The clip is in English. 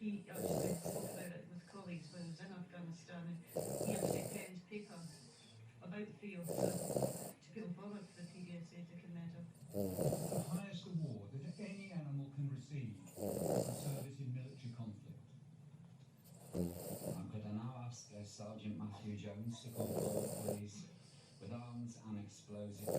he actually spoke about it with colleagues when he was in Afghanistan, and he actually penned paper about the field to put forward for the PDSA Dickin Medal. The highest award that any animal can receive for service in military conflict. Could I now ask Sergeant Matthew Jones to come forward, please, with arms and explosive